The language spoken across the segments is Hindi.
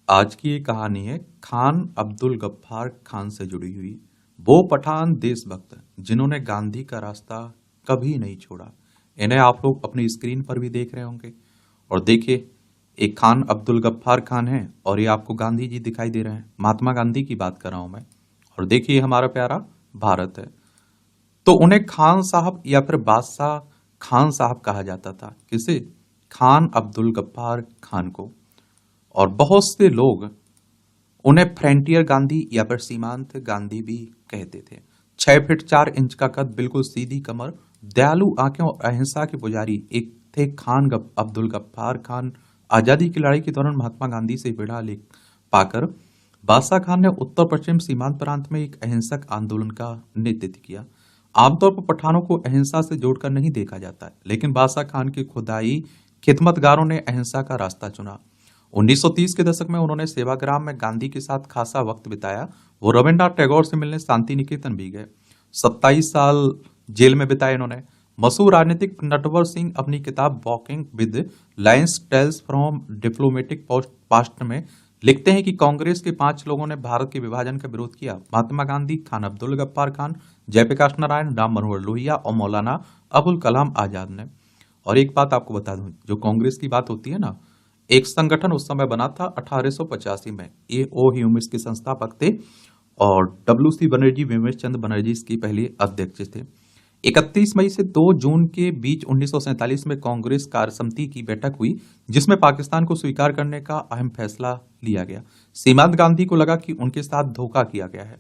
आज की ये कहानी है खान अब्दुल गफ्फार खान से जुड़ी हुई। वो पठान देशभक्त जिन्होंने गांधी का रास्ता कभी नहीं छोड़ा। इन्हें आप लोग अपनी स्क्रीन पर भी देख रहे होंगे। और देखिए, एक खान अब्दुल गफ्फार खान है और ये आपको गांधी जी दिखाई दे रहे हैं। महात्मा गांधी की बात कर रहा हूं मैं। और देखिए, हमारा प्यारा भारत है। तो उन्हें खान साहब या फिर बादशाह खान साहब कहा जाता था। किसे? खान अब्दुल गफ्फार खान को। और बहुत से लोग उन्हें फ्रंटियर गांधी या फिर सीमांत गांधी भी कहते थे। 6 फीट 4 इंच का कद, बिल्कुल सीधी कमर, दयालु आंखें और अहिंसा के पुजारी एक थे अब्दुल गफ्फार खान। आजादी की लड़ाई के दौरान महात्मा गांधी से विड़ा ले पाकर बादशाह खान ने उत्तर पश्चिम सीमांत प्रांत में एक अहिंसक आंदोलन का नेतृत्व किया। आमतौर पर पठानों को अहिंसा से जोड़कर नहीं देखा जाता है, लेकिन बादशाह खान के खुदाई खिदमतगारों ने अहिंसा का रास्ता चुना। 1930 के दशक में उन्होंने सेवाग्राम में गांधी के साथ खासा वक्त बिताया। वो रविन्द्रनाथ टैगोर से मिलने शांति निकेतन भी गए। 27 साल जेल में बिताए इन्होंने। मशहूर राजनीतिक नटवर सिंह अपनी किताब walking with lions tales from diplomatic past में लिखते हैं कि कांग्रेस के 5 लोगों ने भारत के विभाजन का विरोध किया: महात्मा गांधी, खान अब्दुल गफ्फार खान, जयप्रकाश नारायण, राम मनोहर लोहिया और मौलाना अबुल कलाम आजाद ने। और एक बात आपको बता दूं, जो कांग्रेस की बात होती है ना, एक संगठन उस समय बना था 1885 में। ये ओ ह्यूमिस के संस्थापक थे और डब्ल्यू सी बनर्जी, विमलेश चंद्र बनर्जी इसकी पहले अध्यक्ष थे। 31 मई से 2 जून के बीच 1947 में कांग्रेस कार्य समिति की बैठक हुई, जिसमें पाकिस्तान को स्वीकार करने का अहम फैसला लिया गया। सीमांत गांधी को लगा कि उनके साथ धोखा किया गया है।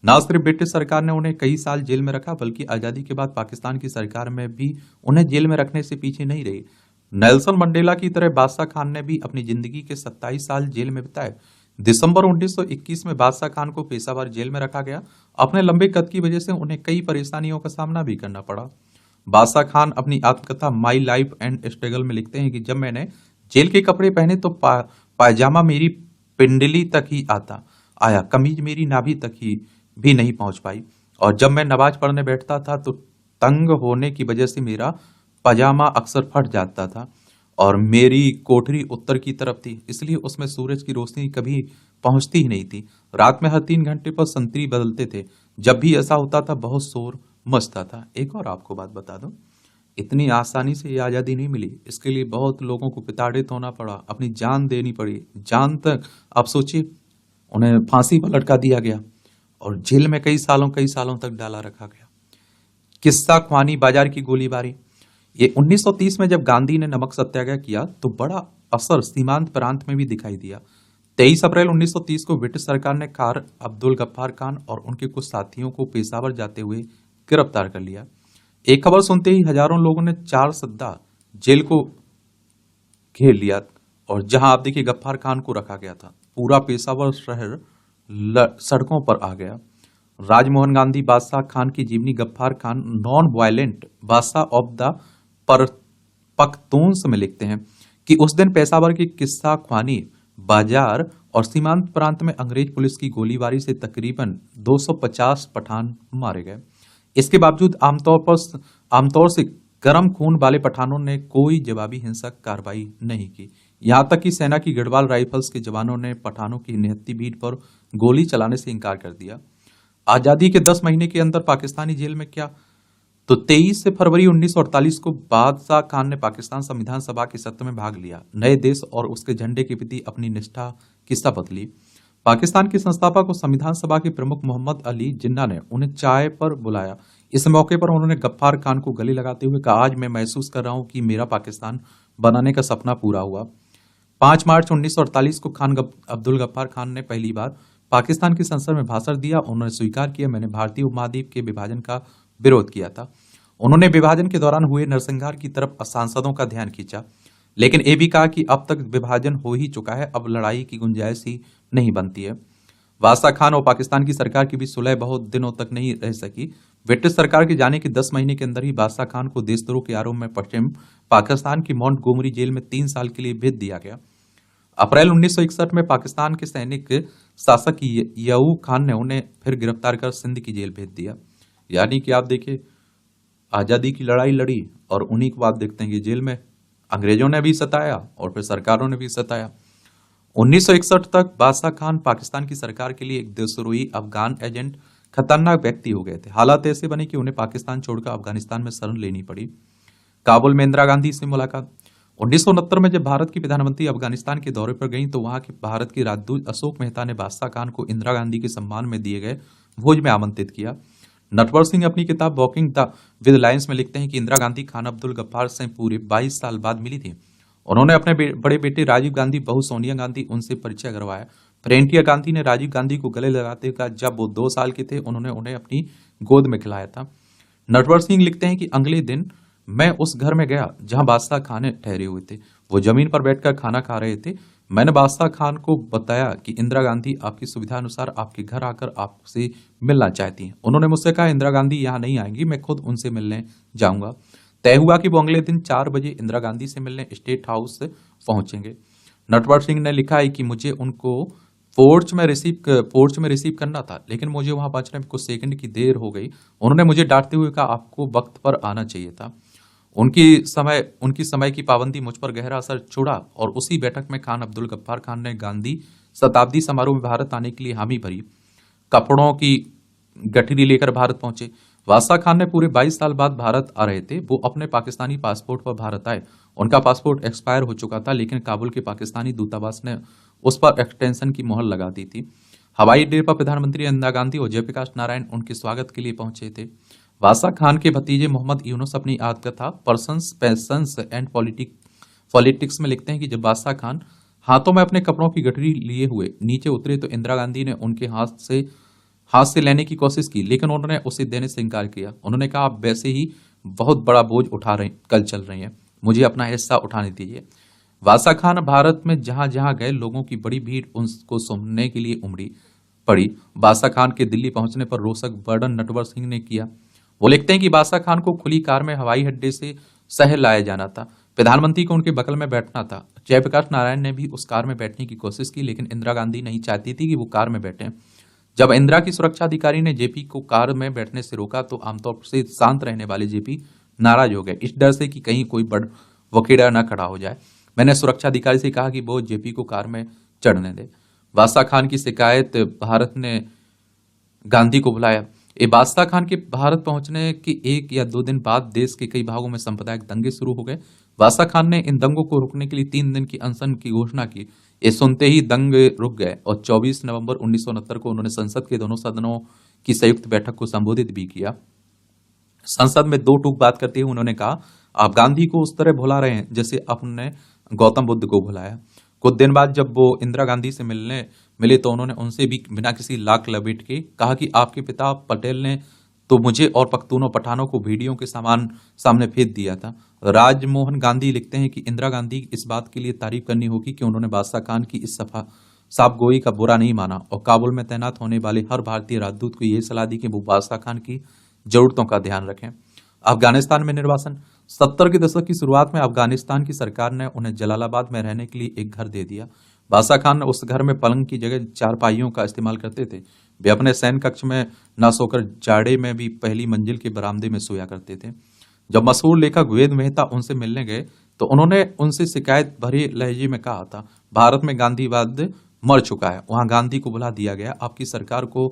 न सिर्फ ब्रिटिश सरकार ने उन्हें कई साल जेल में रखा, बल्कि आजादी के बाद पाकिस्तान की सरकार में भी उन्हें जेल में रखने से पीछे नहीं रही। नेल्सन मंडेला की तरह बादशाह खान ने भी अपनी जिंदगी के 27 साल जेल में बिताए। दिसंबर 1921 में बादशाह खान को पेशावर जेल में रखा गया। अपने लंबे कद की वजह से उन्हें कई परेशानियों का सामना भी करना पड़ा। बादशाह खान अपनी आत्मकथा माई लाइफ एंड स्ट्रगल में लिखते हैं कि जब मैंने जेल के कपड़े पहने तो पायजामा मेरी पिंडली तक ही आया, कमीज मेरी नाभि तक ही भी नहीं पहुंच पाई। और जब मैं नमाज पढ़ने बैठता था तो तंग होने की वजह से मेरा पजामा अक्सर फट जाता था। और मेरी कोठरी उत्तर की तरफ थी, इसलिए उसमें सूरज की रोशनी कभी पहुंचती ही नहीं थी। रात में हर 3 घंटे पर संतरी बदलते थे। जब भी ऐसा होता था बहुत शोर मचता था। एक और आपको बात बता दूं, इतनी आसानी से ये आजादी नहीं मिली। इसके लिए बहुत लोगों को प्रताड़ित होना पड़ा, अपनी जान देनी पड़ी, जान तक। आप सोचिए, उन्हें फांसी पर लटका दिया गया और जेल में कई सालों तक डाला रखा गया। किस्सा ख्वानी बाजार की गोलीबारी। ये 1930 में जब गांधी ने नमक सत्याग्रह किया तो बड़ा असर सीमांत प्रांत में भी दिखाई दिया। 23 अप्रैल 1930 को ब्रिटिश सरकार ने खान अब्दुल गफ्फार खान और उनके कुछ साथियों को पेशावर जाते हुए गिरफ्तार कर लिया। एक खबर सुनते ही हजारों लोगों ने 4 सद्दा जेल को घेर लिया। और जहां आप देखिए गफ्फार खान को रखा गया था, पूरा पेशावर शहर सड़कों पर आ गया। राजमोहन गांधी बादशाह खान की जीवनी। गफ्फार खान नॉन वायलेंट बादशाह ऑफ द पर पख्तून्स में लिखते हैं कि उस दिन पेशावर की किस्सा ख्वानी बाजार और सीमांत प्रांत में अंग्रेज पुलिस की गोलीबारी से तकरीबन 250 पठान मारे गए। इसके बावजूद आमतौर से गर्म खून वाले पठानों ने कोई जवाबी हिंसक कार्रवाई नहीं की। यहां तक कि सेना की गढ़वाल राइफल्स के जवानों ने पठानों की निहत्ती भीड़ पर गोली चलाने से इंकार कर दिया। आजादी के 10 महीने के अंदर पाकिस्तानी जेल में क्या, तो 23 फरवरी 1948 को बादशाह खान ने पाकिस्तान संविधान सभा के सत्र में भाग लिया। नए देश और उसके झंडे के प्रति अपनी निष्ठा की शपथ ली। पाकिस्तान के संस्थापक और संविधान सभा के प्रमुख मोहम्मद अली जिन्ना ने उन्हें चाय पर बुलाया। इस मौके पर उन्होंने गफ्फार खान को गले लगाते हुए कहा, आज मैं महसूस कर रहा हूं कि मेरा पाकिस्तान बनाने का सपना पूरा हुआ। 5 मार्च 1948 को अब्दुल गफ्फार खान ने पहली बार पाकिस्तान की संसद में भाषण दिया। उन्होंने स्वीकार किया, मैंने भारतीय उपमहाद्वीप के विभाजन का विरोध किया था। उन्होंने विभाजन के दौरान हुए नरसंहार की तरफ सांसदों का ध्यान खींचा, लेकिन ये भी कहा कि अब तक विभाजन हो ही चुका है, अब लड़ाई की गुंजाइश ही नहीं बनती है। बादशाह खान और पाकिस्तान की सरकार की भी सुलह बहुत दिनों तक नहीं रह सकी। ब्रिटिश सरकार के जाने के 10 महीने के अंदर ही बादशाह खान को देशद्रोह के आरोप में पश्चिम पाकिस्तान की मोंटगोमरी जेल में 3 साल के लिए भेज दिया गया। अप्रैल 1961 में पाकिस्तान के सैनिक शासक यऊब खान ने उन्हें फिर गिरफ्तार कर सिंध की जेल भेज दिया। यानी कि आप देखिए, आजादी की लड़ाई लड़ी और उन्हीं के बाद देखते हैं कि जेल में अंग्रेजों ने भी सताया और फिर सरकारों ने भी सताया। 1961 तक बादशाह खान पाकिस्तान की सरकार के लिए एक देशद्रोही अफगान एजेंट, खतरनाक व्यक्ति हो गए थे। हालात ऐसे बने कि उन्हें पाकिस्तान छोड़कर अफगानिस्तान में शरण लेनी पड़ी। काबुल में इंदिरा गांधी से मुलाकात। 1969 में जब भारत की प्रधानमंत्री अफगानिस्तान के दौरे पर गईं तो वहां के भारत के राजदूत अशोक मेहता ने बादशाह खान को इंदिरा गांधी के सम्मान में दिए गए भोज में आमंत्रित किया। नटवर सिंह अपनी किताब वॉकिंग द विद लायंस में लिखते हैं कि इंदिरा गांधी खान अब्दुल गफ्फार से पूरे 22 साल बाद मिली थी। उन्होंने अपने बड़े बेटे राजीव गांधी, बहू सोनिया गांधी उनसे परिचय करवाया। फिर इंदिरा गांधी ने राजीव गांधी को गले लगाते हुए कहा, जब वो 2 साल के थे उन्होंने उन्हें अपनी गोद में खिलाया था। नटवर सिंह लिखते हैं कि अगले दिन मैं उस घर में गया जहां बादशाह खान ठहरे हुए थे। वो जमीन पर बैठकर खाना खा रहे थे। मैंने बादशाह खान को बताया कि इंदिरा गांधी आपकी सुविधा अनुसार आपके घर आकर आपसे मिलना चाहती हैं। उन्होंने मुझसे कहा, इंदिरा गांधी यहाँ नहीं आएंगी, मैं खुद उनसे मिलने जाऊंगा। तय हुआ कि वो अगले दिन 4 बजे इंदिरा गांधी से मिलने स्टेट हाउस पहुंचेंगे। नटवर सिंह ने लिखा है कि मुझे उनको पोर्च में रिसीव करना था, लेकिन मुझे वहां पहुंचने में कुछ सेकंड की देर हो गई। उन्होंने मुझे डांटते हुए कहा, आपको वक्त पर आना चाहिए था। उनकी समय की पाबंदी मुझ पर गहरा असर छोड़ा और उसी बैठक में खान अब्दुल गफ्फार खान ने गांधी शताब्दी समारोह में भारत आने के लिए हामी भरी। कपड़ों की गठरी लेकर भारत पहुंचे। बादशाह खान ने पूरे 22 साल बाद भारत आ रहे थे। वो अपने पाकिस्तानी पासपोर्ट पर भारत आए। उनका पासपोर्ट एक्सपायर हो चुका था, लेकिन काबुल के पाकिस्तानी दूतावास ने उस पर एक्सटेंशन की मोहर लगा दी थी। हवाई अड्डे पर प्रधानमंत्री इंदिरा गांधी और जयप्रकाश नारायण उनके स्वागत के लिए पहुंचे थे। बादशाह खान के भतीजे मोहम्मद यूनुस अपनी आत्मकथा पर्सन्स पैशंस एंड पॉलिटिक्स में लिखते हैं कि जब बादशाह खान हाथों में अपने कपड़ों की गठरी लिए हुए नीचे उतरे तो इंदिरा गांधी ने उनके हाथ से लेने की कोशिश की, लेकिन उन्होंने उसे देने से इनकार किया। उन्होंने कहा, आप वैसे ही बहुत बड़ा बोझ उठा रहे कल चल रही हैं, मुझे अपना हिस्सा उठाने दीजिए। बादशाह खान भारत में जहां जहां गए लोगों की बड़ी भीड़ उनको सुनने के लिए उमड़ी पड़ी। बादशाह खान के दिल्ली पहुंचने पर रोचक वर्णन नटवर सिंह ने किया। वो लिखते हैं कि बादशाह खान को खुली कार में हवाई अड्डे से शहर लाया जाना था। प्रधानमंत्री को उनके बगल में बैठना था। जयप्रकाश नारायण ने भी उस कार में बैठने की कोशिश की, लेकिन इंदिरा गांधी नहीं चाहती थी कि वो कार में बैठे। जब इंदिरा की सुरक्षा अधिकारी ने जेपी को कार में बैठने से रोका तो आमतौर से शांत रहने वाले जेपी नाराज हो गए, इस डर से कि कहीं कोई बड़ वकीड़ा न खड़ा हो जाए। मैंने सुरक्षा अधिकारी से कहा कि वो जेपी को कार में चढ़ने दे। बादशाह खान की शिकायत भारत ने गांधी को बुलाया। ये बादशाह खान के भारत पहुंचने के 1 या 2 दिन बाद देश के कई भागों में सांप्रदायिक दंगे शुरू हो गए। बादशाह खान ने इन दंगों को रोकने के लिए 3 दिन की अनशन की घोषणा की। ये सुनते ही दंगे रुक गए और 24 नवंबर 1969 को उन्होंने संसद के दोनों सदनों की संयुक्त बैठक को संबोधित भी किया। संसद में 2 टूक बात करते हुए उन्होंने कहा, आप गांधी को उस तरह भुला रहे हैं जैसे आपने गौतम बुद्ध को भुलाया। कुछ दिन बाद जब वो इंदिरा गांधी से मिले तो उन्होंने उनसे भी बिना किसी लाक लपेट के कहा कि आपके पिता पटेल ने तो मुझे और पख्तूनों पठानों को भेड़ियों के सामने फेंक दिया था। राजमोहन गांधी लिखते हैं कि इंदिरा गांधी इस बात के लिए तारीफ करनी होगी कि उन्होंने बादशाह खान की इस साफगोई का बुरा नहीं माना और काबुल में तैनात होने वाले हर भारतीय राजदूत को यह सलाह दी कि वो बादशाह खान की जरूरतों का ध्यान रखें। अफगानिस्तान में निर्वासन। 70 के दशक की शुरुआत में अफगानिस्तान की सरकार ने उन्हें जलालाबाद में रहने के लिए एक घर दे दिया। बादशाह खान उस घर में पलंग की जगह चारपाइयों का इस्तेमाल करते थे। वे अपने सैन्य कक्ष में न सोकर जाड़े में भी पहली मंजिल के बरामदे में सोया करते थे। जब मशहूर लेखक वेद मेहता उनसे मिलने गए तो उन्होंने उनसे शिकायत भरे लहजे में कहा था, भारत में गांधीवाद मर चुका है, वहां गांधी को बुला दिया गया। आपकी सरकार को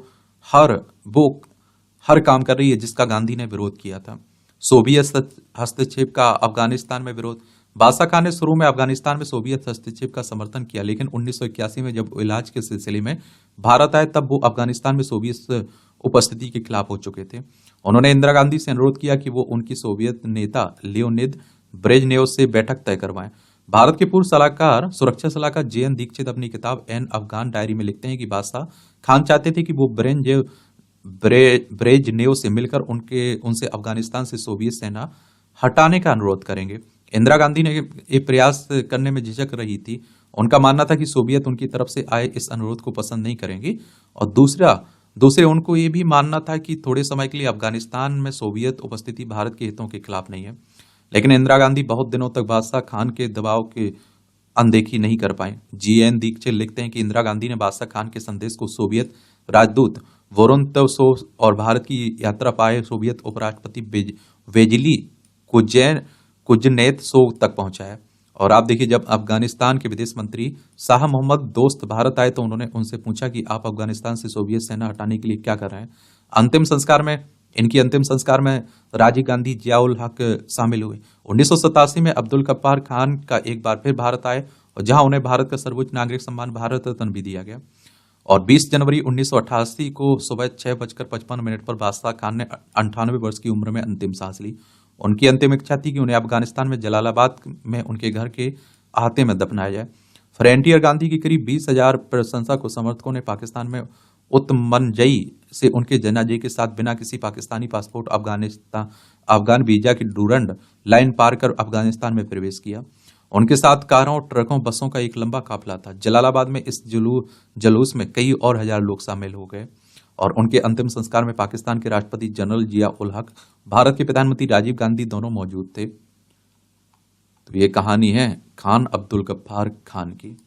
हर काम कर रही है जिसका गांधी ने विरोध किया था। सोवियत हस्तक्षेप का अफगानिस्तान में विरोध। बादशाह खान ने शुरू में अफगानिस्तान में सोवियत हस्तक्षेप का समर्थन किया, लेकिन 1981 में जब इलाज के सिलसिले में भारत आए तब वो अफगानिस्तान में सोवियत उपस्थिति के खिलाफ हो चुके थे। उन्होंने इंदिरा गांधी से अनुरोध किया कि वो उनकी सोवियत नेता लियोनिद ब्रेजनेव से बैठक तय करवाएं। भारत के पूर्व सुरक्षा सलाहकार JN दीक्षित अपनी किताब एन अफगान डायरी में लिखते हैं कि बादशाह खान चाहते थे कि वो ब्रेजनेव से मिलकर उनसे अफगानिस्तान से सोवियत सेना हटाने का अनुरोध करेंगे। इंदिरा गांधी ने ये प्रयास करने में झिझक रही थी। उनका मानना था कि सोवियत उनकी तरफ से आए इस अनुरोध को पसंद नहीं करेंगे और दूसरे उनको ये भी मानना था कि थोड़े समय के लिए अफगानिस्तान में सोवियत उपस्थिति भारत के हितों के खिलाफ नहीं है। लेकिन इंदिरा गांधी बहुत दिनों तक बादशाह खान के दबाव के अनदेखी नहीं कर पाए। JN दीक्षित लिखते हैं कि इंदिरा गांधी ने बादशाह खान के संदेश को सोवियत राजदूत वोरोन्तोव और भारत की यात्रा पाए सोवियत उपराष्ट्रपति वेजिली कुजनेत्सोव तक पहुंचाया। और आप देखिए, जब अफगानिस्तान के विदेश मंत्री शाह मोहम्मद दोस्त भारत आए तो उन्होंने उनसे पूछा कि आप अफगानिस्तान से सोवियत सेना हटाने के लिए क्या कर रहे हैं। अंतिम संस्कार में इनकी अंतिम संस्कार में राजीव गांधी, जियाउल हक शामिल हुए। 1987 में अब्दुल गफ्फार खान का एक बार फिर भारत आए और जहां उन्हें भारत का सर्वोच्च नागरिक सम्मान भारत रत्न भी दिया गया। और 20 जनवरी 1988 को सुबह 6:55 पर बादशाह खान ने 98 वर्ष की उम्र में अंतिम सांस ली। उनकी अंतिम इच्छा थी कि उन्हें अफगानिस्तान में जलालाबाद में उनके घर के अहाते में दफनाया जाए। फ्रंटियर गांधी की करीब 20,000 प्रशंसक और समर्थकों ने पाकिस्तान में उत्तमनजई से उनके जनाजे के साथ बिना किसी पाकिस्तानी पासपोर्ट अफगान वीजा की डूरंड लाइन पार कर अफगानिस्तान में प्रवेश किया। उनके साथ कारों, ट्रकों, बसों का एक लंबा काफिला था। जलालाबाद में इस जुलूस में कई और हजार लोग शामिल हो गए और उनके अंतिम संस्कार में पाकिस्तान के राष्ट्रपति जनरल जिया उल हक, भारत के प्रधानमंत्री राजीव गांधी दोनों मौजूद थे। तो ये कहानी है खान अब्दुल गफ्फार खान की।